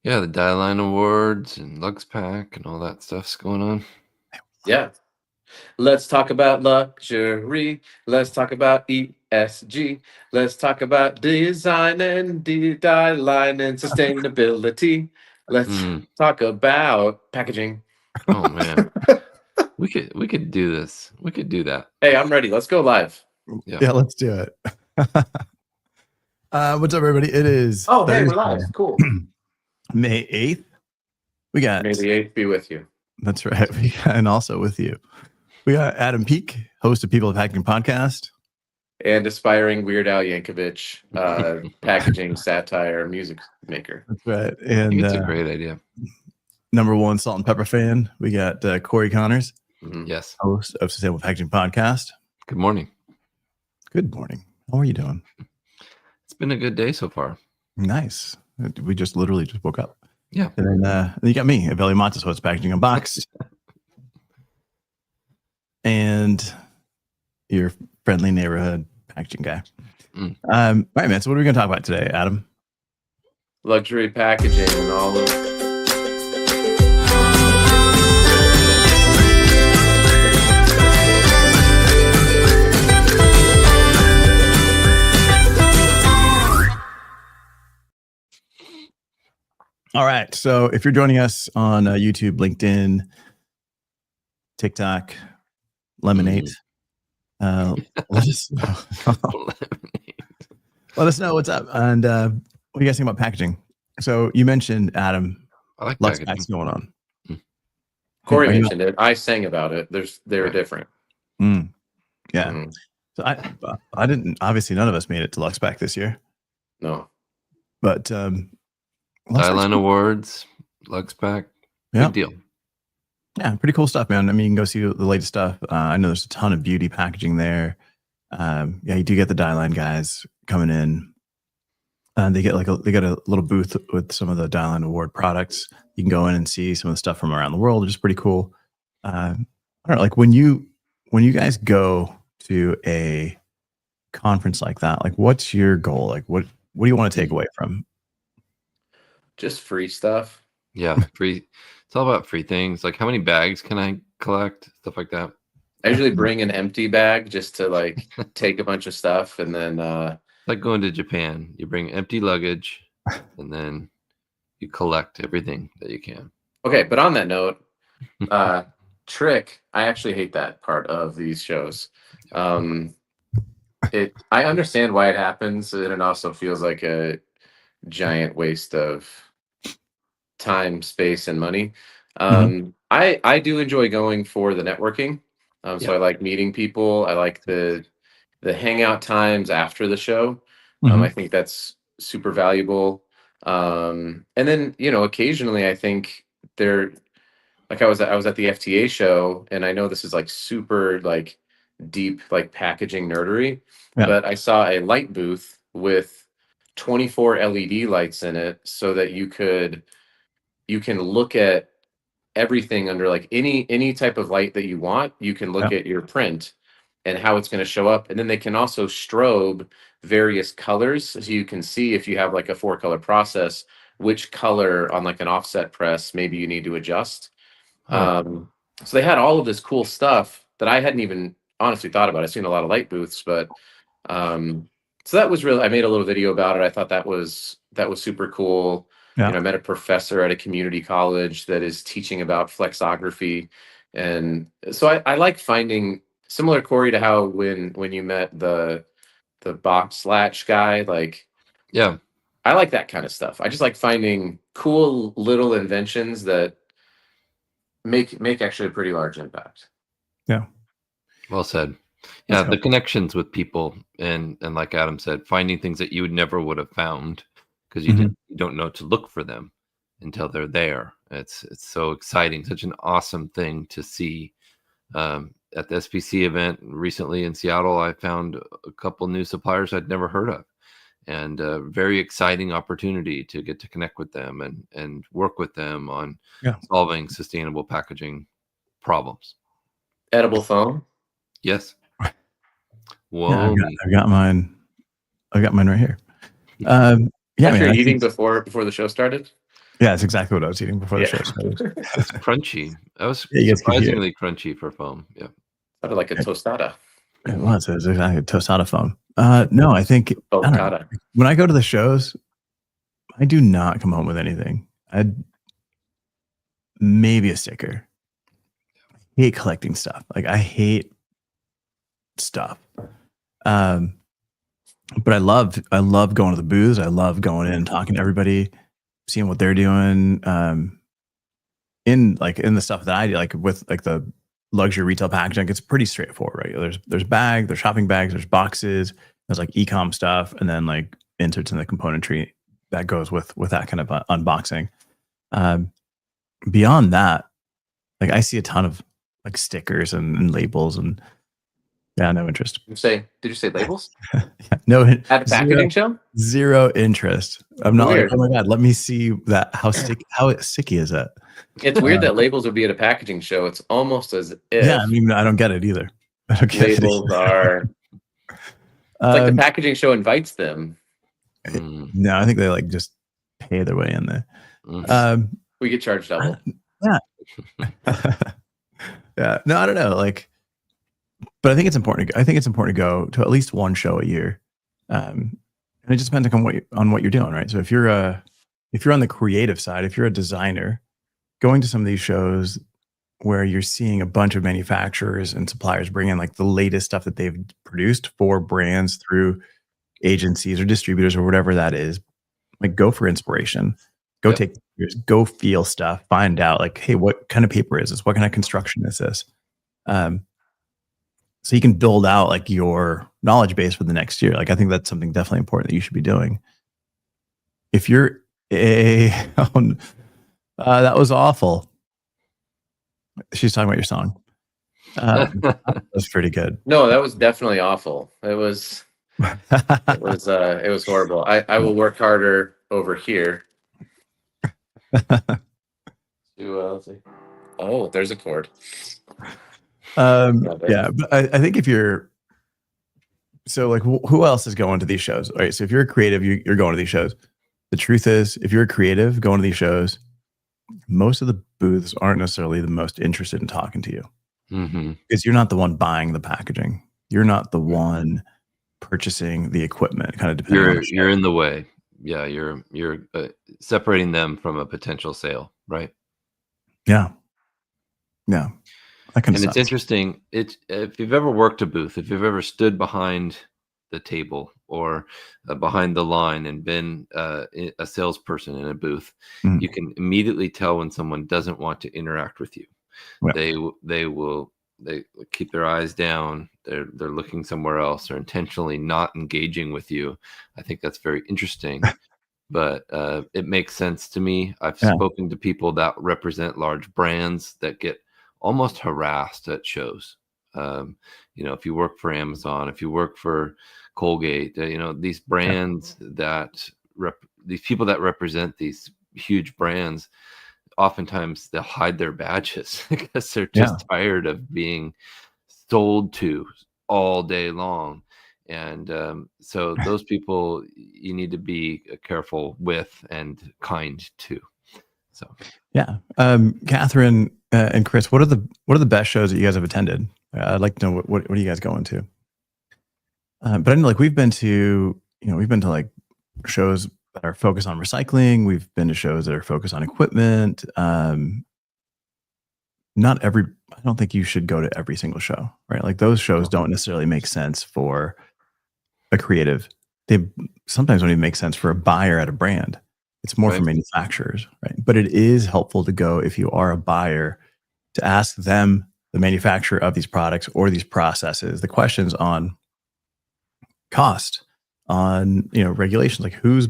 Yeah, the Die-Line Awards and LuxPack and all that stuff's going on. Yeah. Let's talk about luxury. Let's talk about ESG. Let's talk about design and die-line and sustainability. Let's Mm. talk about packaging. Oh man, we could do this. We could do that. Hey, I'm ready. Let's go live. Yeah. Let's do it. What's up, everybody? It is Oh, hey, we're Thursday, live. Cool. May 8th. We got May the 8th be with you. that's right. And also with you. We got Adam Peak, host of People of Packaging podcast. And aspiring Weird Al Yankovic, packaging satire music maker. That's right. I think And it's a great idea. number one Salt and Pepper fan. We got Corey Connors, Mhm. Yes. host of Sustainable Packaging podcast. Good morning. Good morning. How are you doing? It's been a good day so far. Nice. We just literally just woke up. Yeah. And then you got me, Avelio Montes, host of Packaging Unboxed. And your friendly neighborhood packaging guy. Mm. All right, man. So what are we going to talk about today, Adam? Luxury packaging and all of All right. So if you're joining us on YouTube, LinkedIn, TikTok, Lemonade, let us let us know what's up. And what do you guys think about packaging? So you mentioned, Adam, I like lots packaging. of going on. Corey Are you- mentioned it. I sang about it. They're Right. different. Yeah. Mhm. So I didn't. Obviously, none of us made it to LuxPack this year, No. but Die-Line Awards, LuxPack. Yeah. Big deal. Yeah, pretty cool stuff, man. I mean, you can go see the latest stuff. I know there's a ton of beauty packaging there. Yeah, you do get the Die-Line guys coming in. They get they got a little booth with some of the Die-Line Award products. You can go in and see some of the stuff from around the world, which is pretty cool. I don't know, like when you guys go to a conference like that, like what's your goal? Like what do you want to take away from? Just free stuff. Yeah. Free. It's all about free things. Like how many bags can I collect? Stuff like that. I usually bring an empty bag just to like take a bunch of stuff and then Like going to Japan. You bring empty luggage and then you collect everything that you can. okay, but on that note, trick, I actually hate that part of these shows. I understand why it happens, and it also feels like a giant waste of time, space, and money. I do enjoy going for the networking. So I like meeting people. I like the hangout times after the show. I think that's super valuable. And then occasionally I think they're like I was at the FTA show, and I know this is like super like deep like packaging nerdery, Yeah. but I saw a light booth with 24 LED lights in it, so that you can look at everything under like any type of light that you want. You can look at your print and how it's going to show up, and then they can also strobe various colors, so you can see if you have like a 4-color process, which color on like an offset press maybe you need to adjust. Huh. So they had all of this cool stuff that I hadn't even honestly thought about. I've seen a lot of light booths, but so that was really, I made a little video about it. I thought that was super cool. Yeah. I met a professor at a community college that is teaching about flexography, and so I like finding, similar, Corey, to how when you met the box latch guy, like Yeah. I like that kind of stuff. I just like finding cool little inventions that make actually a pretty large impact. Well said. Yeah, That's the connections with people and like Adam said, finding things that you never would have found because you don't know to look for them until they're there. It's so exciting, such an awesome thing to see. At the SPC event recently in Seattle, I found a couple new suppliers I'd never heard of, and a very exciting opportunity to get to connect with them and work with them on solving sustainable packaging problems. Edible foam. Yes. Whoa. Yeah, I've got mine. I've got mine right here. Yeah, man, you're I eating think- before the show started. Yeah, it's exactly what I was eating before the Yeah. show started. It's crunchy. That was Yeah, you guys could hear it. surprisingly crunchy for foam. Yeah. Sounded like a tostada. It was exactly a tostada foam. No, I think I don't know. Avocado. When I go to the shows, I do not come home with anything. I'd maybe a sticker. I hate collecting stuff. Like I hate stuff. But I love going to the booths. I love going in, talking to everybody, seeing what they're doing. In the stuff that I do, like with like the luxury retail packaging, it's pretty straightforward, right? There's shopping bags, there's boxes, there's like e-com stuff, and then like inserts in the componentry that goes with that kind of unboxing. Beyond that, like I see a ton of like stickers and labels, and yeah, no interest. Did you say labels? No, At a packaging show? zero interest. I'm not Weird. like, oh my god, let me see that. How sticky is that? It's weird that labels would be at a packaging show. It's almost as if Yeah, I mean, I don't get it either. I don't get labels are it's like the packaging show invites them. No, I think they like just pay their way in there. We get charged double. Yeah. Yeah. No, I don't know. Like, but I think it's important. I think it's important to go to at least one show a year. And it just depends on what you're doing, right? So if you're on the creative side, if you're a designer, going to some of these shows where you're seeing a bunch of manufacturers and suppliers bring in like the latest stuff that they've produced for brands through agencies or distributors or whatever that is, like go for inspiration, go take pictures, go feel stuff, find out like, hey, what kind of paper is this? What kind of construction is this? So you can build out like your knowledge base for the next year. Like I think that's something definitely important that you should be doing. If you're that was awful. She's talking about your song. That was pretty good. No, that was definitely awful. It was horrible. I will work harder over here. Let's see. Oh, there's a chord. Yeah, but I think if you're so like who else is going to these shows? All right, so if you're a creative, you're going to these shows. The truth is, if you're a creative going to these shows, most of the booths aren't necessarily the most interested in talking to you because you're not the one buying the packaging. You're not the one purchasing the equipment. Kind of depending. You're in the way. Yeah, you're separating them from a potential sale, right? Yeah. Yeah. And it's interesting. If you've ever worked a booth, if you've ever stood behind the table or behind the line and been a salesperson in a booth, you can immediately tell when someone doesn't want to interact with you. Yeah. They keep their eyes down. They're looking somewhere else. They're intentionally not engaging with you. I think that's very interesting. But it makes sense to me. I've spoken to people that represent large brands that get almost harassed at shows. If you work for Amazon, if you work for Colgate, these brands these people that represent these huge brands, oftentimes they'll hide their badges because they're just tired of being sold to all day long. And so those people you need to be careful with and kind to. So yeah, Catherine and Chris, what are the best shows that you guys have attended? I'd like to know what are you guys going to? But I know like we've been to like shows that are focused on recycling. We've been to shows that are focused on equipment. I don't think you should go to every single show, right? Like those shows don't necessarily make sense for a creative. They sometimes don't even make sense for a buyer at a brand. It's more for manufacturers, right? But it is helpful to go if you are a buyer to ask them, the manufacturer of these products or these processes, the questions on cost, on regulations, like who's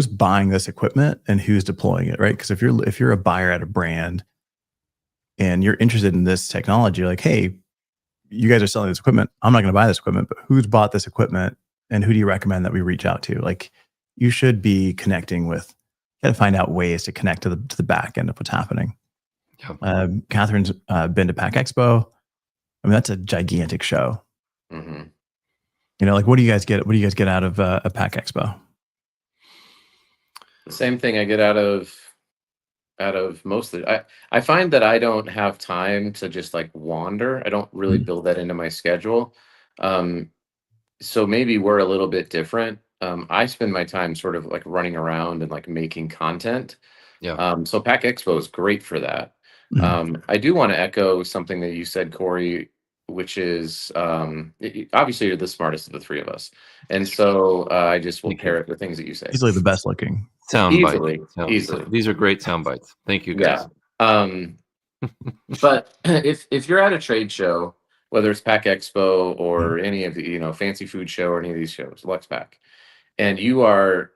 buying this equipment and who's deploying it, right? Because if you're a buyer at a brand and you're interested in this technology, you're like, hey, you guys are selling this equipment. I'm not going to buy this equipment, but who's bought this equipment and who do you recommend that we reach out to? Like, you should be connecting with. You got to find out ways to connect to the back end of what's happening. Yeah. Catherine's been to Pack Expo. I mean, that's a gigantic show. Mm-hmm. Like what do you guys get? What do you guys get out of a Pack Expo? The same thing I get out of most of it. I find that I don't have time to just like wander. I don't really Mhm. build that into my schedule. Um, so maybe we're a little bit different. I spend my time sort of like running around and like making content. Yeah. So Pack Expo is great for that. Mhm. I do want to echo something that you said, Corey, which is obviously you're the smartest of the three of us, and so I just will Thank you. parrot the things that you say. Easily the best looking. Sound bites. Easily. These are great sound bites. Thank you, Yeah. guys. But if you're at a trade show, whether it's Pack Expo or any of the Fancy Food Show or any of these shows, LuxPack, and you're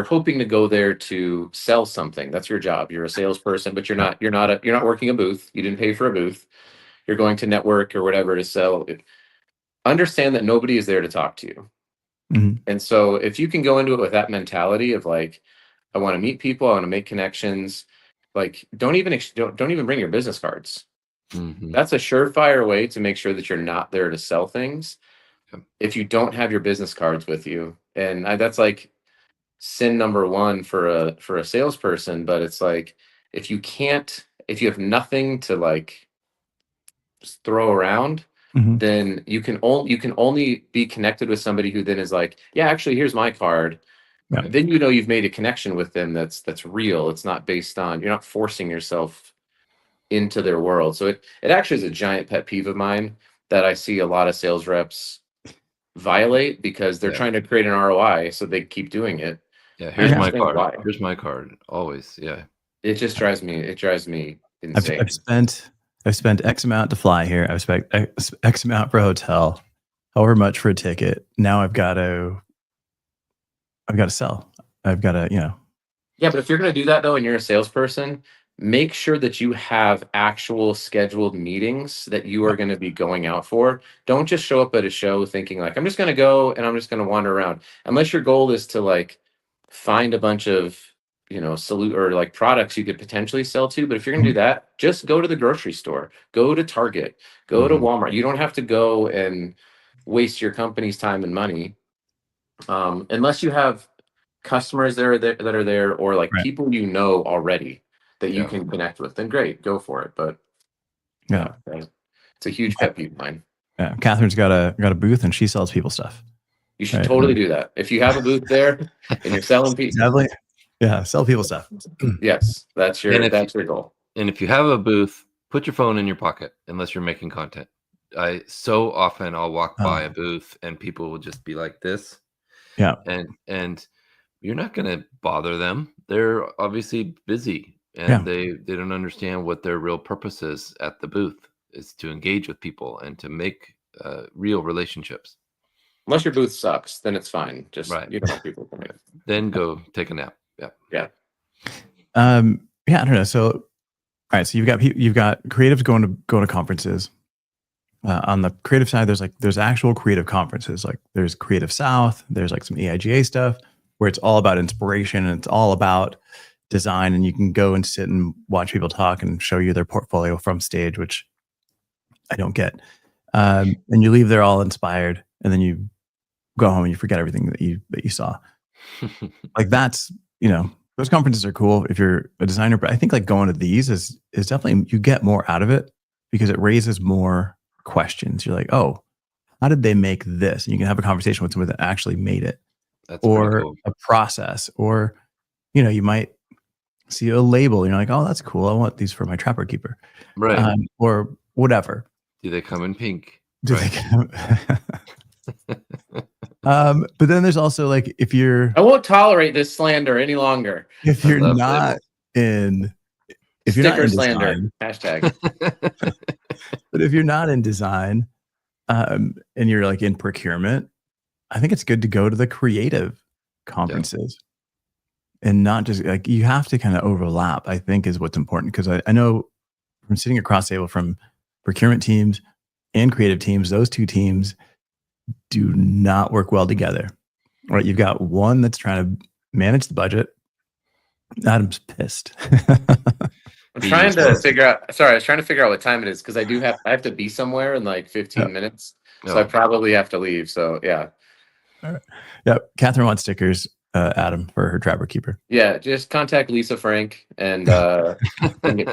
hoping to go there to sell something. That's your job. You're a salesperson, but you're not working a booth. You didn't pay for a booth. You're going to network or whatever to sell. Understand that nobody is there to talk to you. Mhm. And so if you can go into it with that mentality of like, I want to meet people, I want to make connections, like don't even bring your business cards. Mhm. That's a surefire way to make sure that you're not there to sell things. Yep. If you don't have your business cards with you, and that's like sin number one for a salesperson. But it's like if you have nothing to like just throw around, Mhm. then you can only be connected with somebody who then is like, yeah, actually, here's my card. Yeah. Then you've made a connection with them that's real. It's not based on, you're not forcing yourself into their world. So it actually is a giant pet peeve of mine that I see a lot of sales reps violate because they're Yeah. trying to create an ROI, so they keep doing it. Yeah, here's I my understand card. why. Here's my card. Always. Yeah. It just drives me insane. I've spent X amount to fly here. I've spent X amount for a hotel, however much for a ticket. Now I've got to sell. I've got to, Yeah, but if you're going to do that though, and you're a salesperson, make sure that you have actual scheduled meetings that you are going to be going out for. Don't just show up at a show thinking like, I'm just going to go and I'm just going to wander around. Unless your goal is to like find a bunch of, salute or like products you could potentially sell to. But if you're going to do that, just go to the grocery store, go to Target, go to Mhm. Walmart. You don't have to go and waste your company's time and money. Unless you have customers that are there, or like Right. people already that you Yeah. can connect with, then great, go for it. But Yeah. it's a huge pet peeve of mine. Yeah. Catherine's got a booth and she sells people stuff. You should Right. totally do that. If you have a booth there and you're selling people, Definitely. Yeah. Sell people stuff. yes, that's your goal. And if you have a booth, put your phone in your pocket unless you're making content. So often I'll walk by a booth and people will just be like this. Yeah. And you're not going to bother them. They're obviously busy and they don't understand what their real purpose is at the booth is to engage with people and to make real relationships. Unless your booth sucks, then it's fine. Just Right. you don't want people coming in. Then go take a nap. Yeah. Yeah. Yeah. I don't know. So, all right. So you've got creatives going to conferences. On the creative side, there's actual creative conferences. Like there's Creative South. There's like some AIGA stuff where it's all about inspiration and it's all about design. And you can go and sit and watch people talk and show you their portfolio from stage, which I don't get. And you leave there all inspired, and then you go home and you forget everything that you saw. Like that's, those conferences are cool if you're a designer, but I think like going to these is definitely, you get more out of it because it raises more questions. You're like, oh, how did they make this? And you can have a conversation with someone that actually made it. That's pretty or cool. a process, or you might see a label and you're like, oh, that's cool, I want these for my Trapper Keeper, Right. or whatever. Do they come in pink? Do they but then there's also like I won't tolerate this slander any longer. if you're not in slander design, hashtag. but if you're not in design, and you're like in procurement, I think it's good to go to the creative conferences and not just like, you have to kind of overlap, I think is what's important. Because I know from sitting across the table from procurement teams and creative teams, those two teams do not work well together. Right? You've got one that's trying to manage the budget. Adam's pissed. I'm trying to figure out. Sorry, I was trying to figure out what time it is because I have to be somewhere in like 15 minutes, so I probably have to leave. So yeah. All right. Yeah, Catherine wants stickers. Adam, for her Trapper Keeper. Yeah, just contact Lisa Frank and you can get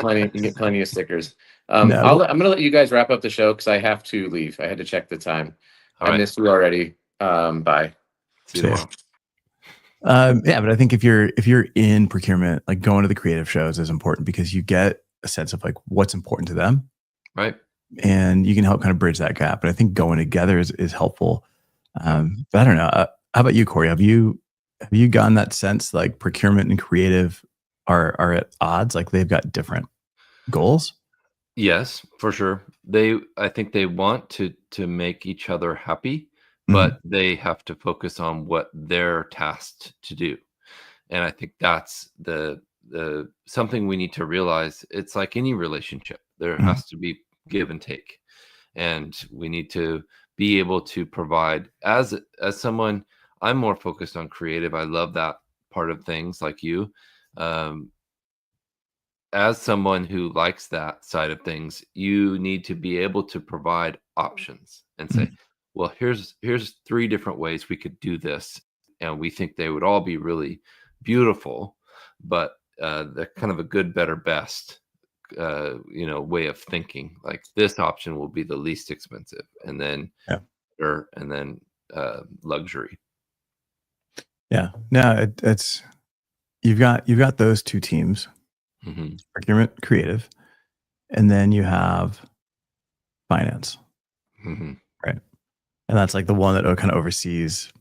plenty of stickers. I'm gonna let you guys wrap up the show because I have to leave. I had to check the time. All I right. missed you already. Bye. See you tomorrow. Yeah, but I think if you're in procurement, like going to the creative shows is important because you get a sense of like what's important to them, Right. and you can help kind of bridge that gap. And I think going together is helpful. But I don't know. How about you, Corey? Have you gotten that sense like procurement and creative are at odds? Like they've got different goals? Yes, for sure. I think they want to make each other happy, Mhm. but they have to focus on what they're tasked to do. And I think that's the something we need to realize. It's like any relationship. There Mhm. has to be give and take. And we need to be able to provide as someone. I'm more focused on creative. I love that part of things like you. As someone who likes that side of things, you need to be able to provide options and say, well, here's 3 different ways we could do this. And we think they would all be really beautiful, but they're kind of a good, better, best, way of thinking. Like this option will be the least expensive, and then, and then luxury. Yeah. No, it's you've got those two teams, procurement, creative, and then you have finance, right? And that's like the one that kind of oversees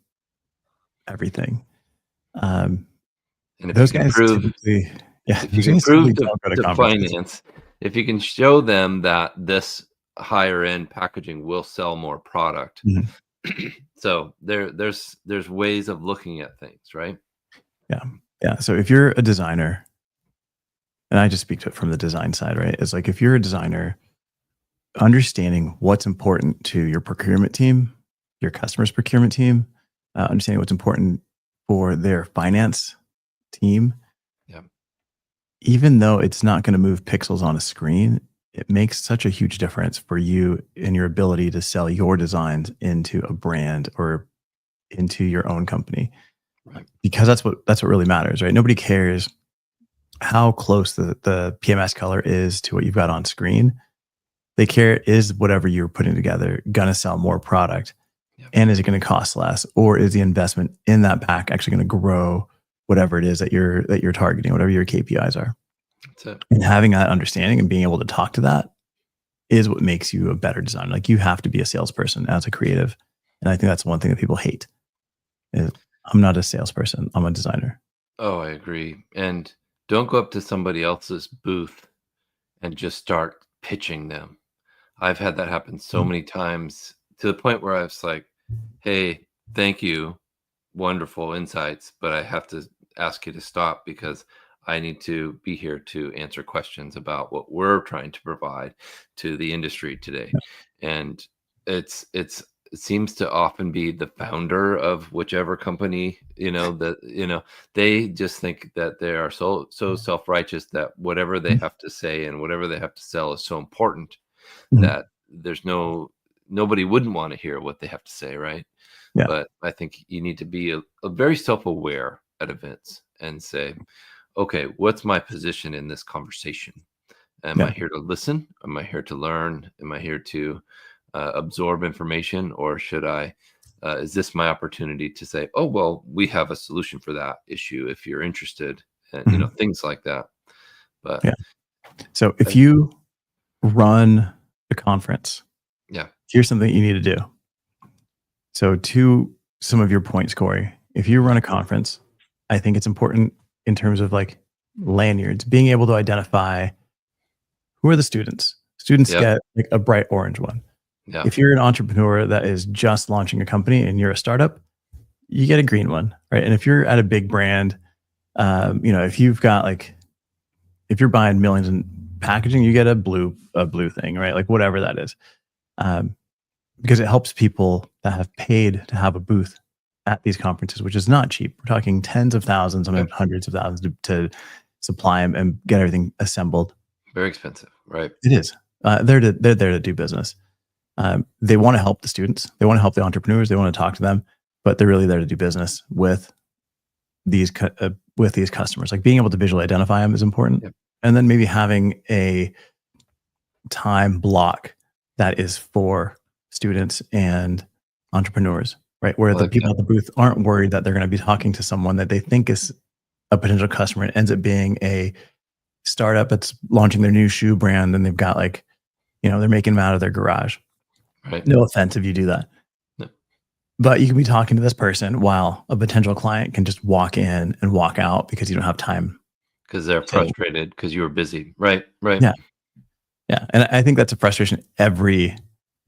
everything. And if Those you can guys prove, typically, if you can prove to finance, if you can show them that this higher end packaging will sell more product. So there's ways of looking at things, right? Yeah. So if you're a designer, and I just speak to it from the design side, right? It's like if you're a designer, understanding what's important to your procurement team, your customer's procurement team, understanding what's important for their finance team. Yeah. Even though it's not going to move pixels on a screen, it makes such a huge difference for you in your ability to sell your designs into a brand or into your own company. Right. Because that's what really matters, right? Nobody cares how close the PMS color is to what you've got on screen. They care, is whatever you're putting together going to sell more product? Yep. And is it going to cost less? Or is the investment in that pack actually going to grow whatever it is that you're targeting, whatever your KPIs are? That's it. And having that understanding and being able to talk to that is what makes you a better designer. Like you have to be a salesperson as a creative. And I think that's one thing that people hate. Is I'm not a salesperson. I'm a designer. Oh, I agree. And don't go up to somebody else's booth and just start pitching them. I've had that happen so many times, to the point where I was like, hey, thank you. Wonderful insights, but I have to ask you to stop because I need to be here to answer questions about what we're trying to provide to the industry today. And it seems to often be the founder of whichever company, they just think that they are so self-righteous that whatever they have to say and whatever they have to sell is so important that there's nobody wouldn't want to hear what they have to say, right? Yeah. But I think you need to be a very self-aware at events and say, okay, what's my position in this conversation? Am I here to listen? Am I here to learn? Am I here to absorb information? Or should I, is this my opportunity to say, oh, well, we have a solution for that issue if you're interested, and things like that. But so if you run a conference, here's something you need to do. So to some of your points, Corey, if you run a conference, I think it's important in terms of like lanyards, being able to identify who are the students. Students get like a bright orange one. Yeah. If you're an entrepreneur that is just launching a company and you're a startup, you get a green one, right? And if you're at a big brand, if you've got like, if you're buying millions in packaging, you get a blue thing, right? Like whatever that is. Because it helps people that have paid to have a booth at these conferences, which is not cheap. We're talking tens of thousands, sometimes hundreds of thousands to supply them and get everything assembled. Very expensive, right? It is. They're there to do business. They want to help the students. They want to help the entrepreneurs. They want to talk to them, but they're really there to do business with with these customers. Like being able to visually identify them is important. Yep. And then maybe having a time block that is for students and entrepreneurs, right? Where the people at the booth aren't worried that they're going to be talking to someone that they think is a potential customer. It ends up being a startup that's launching their new shoe brand, and they've got like, they're making them out of their garage. Right. No offense if you do that. No. But you can be talking to this person while a potential client can just walk in and walk out because you don't have time. Because they're frustrated because you were busy. Right. Yeah. Yeah. And I think that's a frustration every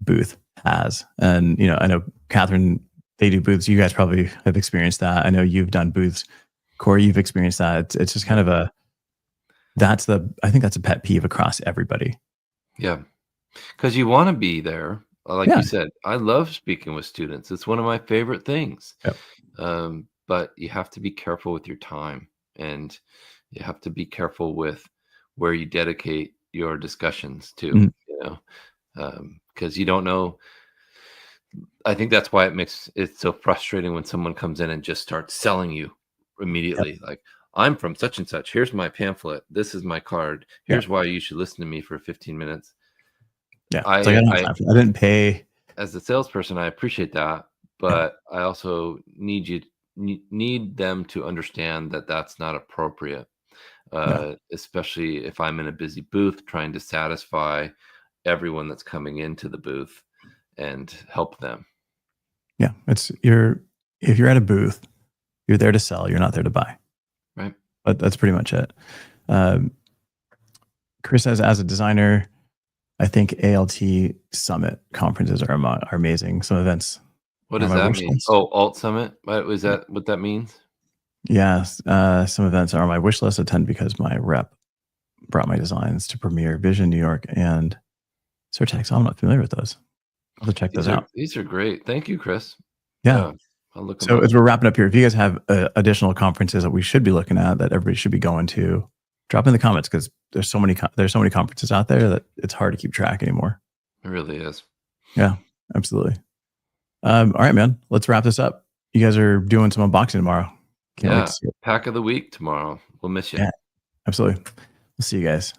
booth has. And, I know, Catherine, they do booths. You guys probably have experienced that. I know you've done booths. Corey, you've experienced that. It's just kind of I think that's a pet peeve across everybody. Yeah. Because you want to be there. Like you said, I love speaking with students. It's one of my favorite things. Yep. But you have to be careful with your time, and you have to be careful with where you dedicate your discussions to, because you don't know. I think that's why it makes it so frustrating when someone comes in and just starts selling you immediately. Yep. Like, I'm from such and such. Here's my pamphlet. This is my card. Here's why you should listen to me for 15 minutes. Yeah, I didn't pay. As a salesperson, I appreciate that, but I also need them to understand that that's not appropriate, especially if I'm in a busy booth trying to satisfy everyone that's coming into the booth and help them. Yeah, if you're at a booth, you're there to sell. You're not there to buy. Right. But that's pretty much it. Chris says, as a designer, I think ALT Summit conferences are amazing. Some events. What does that mean? Oh, Alt Summit? Is that what that means? Yes. Some events are on my wish list. Attend because my rep brought my designs to Premiere, Vision New York, and Surtex. I'm not familiar with those. I'll have to check those out. These are great. Thank you, Chris. Yeah. I'll look. So as we're wrapping up here, if you guys have additional conferences that we should be looking at that everybody should be going to, drop in the comments, because there's so many conferences out there that it's hard to keep track anymore. It really is. Yeah, absolutely. All right, man. Let's wrap this up. You guys are doing some unboxing tomorrow. Can't wait to see it. Pack of the week tomorrow. We'll miss you. Yeah, absolutely. We'll see you guys.